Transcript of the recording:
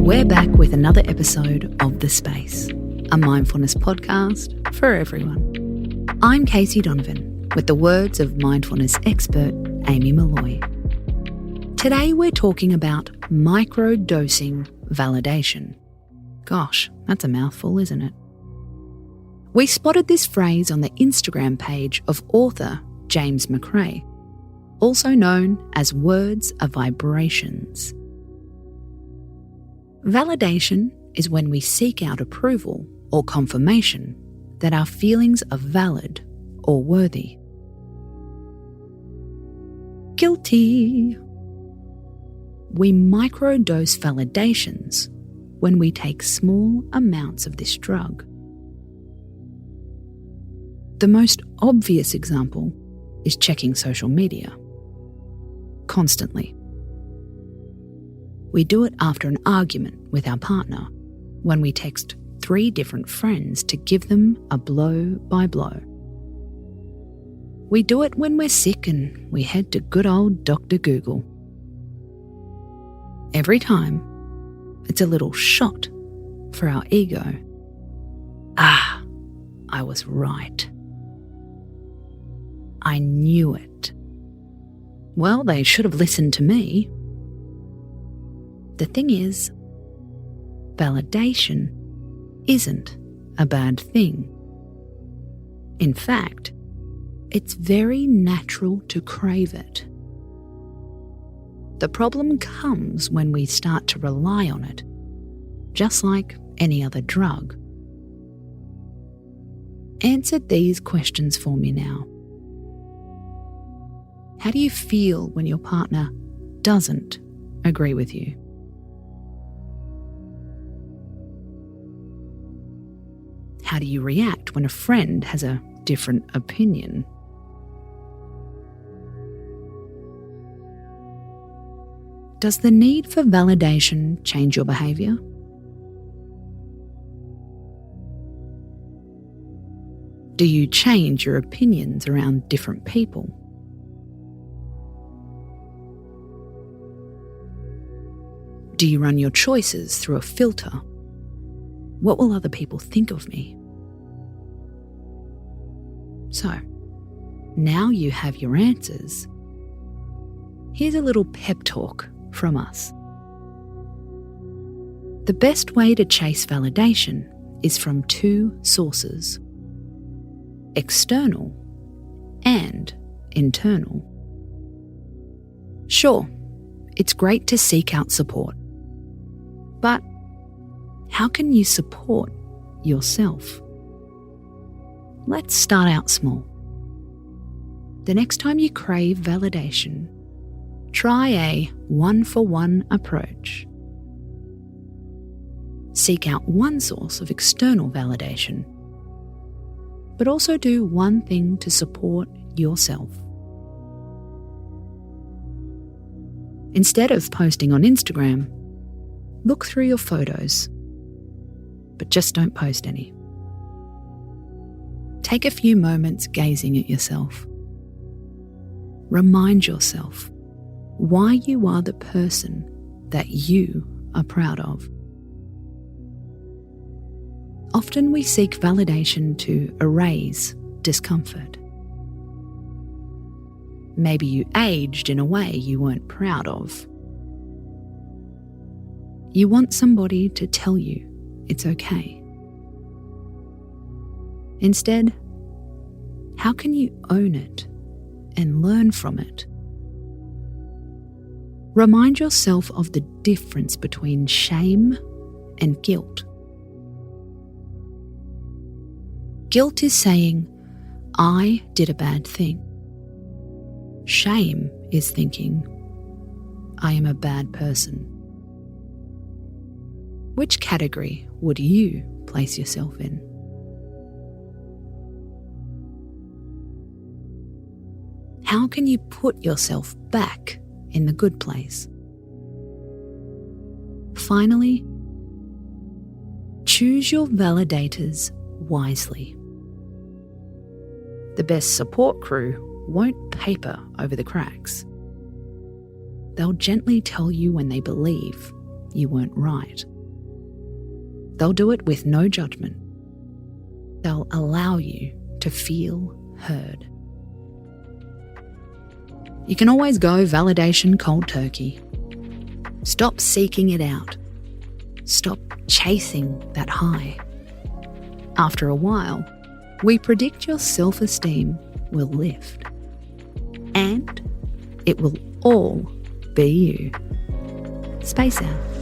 We're back with another episode of The Space, a mindfulness podcast for everyone. I'm Casey Donovan, with the words of mindfulness expert Amy Malloy. Today we're talking about micro-dosing validation. Gosh, that's a mouthful, isn't it? We spotted this phrase on the Instagram page of author James McRae, also known as words of vibrations. Validation is when we seek out approval or confirmation that our feelings are valid or worthy. Guilty. We microdose validations when we take small amounts of this drug. The most obvious example is checking social media. Constantly. We do it after an argument with our partner, when we text 3 different friends to give them a blow by blow. We do it when we're sick and we head to good old Dr. Google. Every time, it's a little shot for our ego. Ah, I was right. I knew it. Well, they should have listened to me. The thing is, validation isn't a bad thing. In fact, it's very natural to crave it. The problem comes when we start to rely on it, just like any other drug. Answer these questions for me now. How do you feel when your partner doesn't agree with you? How do you react when a friend has a different opinion? Does the need for validation change your behaviour? Do you change your opinions around different people? Do you run your choices through a filter? What will other people think of me? So, now you have your answers. Here's a little pep talk from us. The best way to chase validation is from 2 sources: external and internal. Sure, it's great to seek out support, but how can you support yourself? Let's start out small. The next time you crave validation, try a 1-for-1 approach. Seek out one source of external validation, but also do one thing to support yourself. Instead of posting on Instagram, look through your photos, but just don't post any. Take a few moments gazing at yourself. Remind yourself why you are the person that you are proud of. Often we seek validation to erase discomfort. Maybe you aged in a way you weren't proud of. You want somebody to tell you it's okay. Instead, how can you own it and learn from it? Remind yourself of the difference between shame and guilt. Guilt is saying, I did a bad thing. Shame is thinking, I am a bad person. Which category would you place yourself in? How can you put yourself back in the good place? Finally, choose your validators wisely. The best support crew won't paper over the cracks. They'll gently tell you when they believe you weren't right. They'll do it with no judgment. They'll allow you to feel heard. You can always go validation cold turkey. Stop seeking it out. Stop chasing that high. After a while, we predict your self-esteem will lift. And it will all be you. Space out.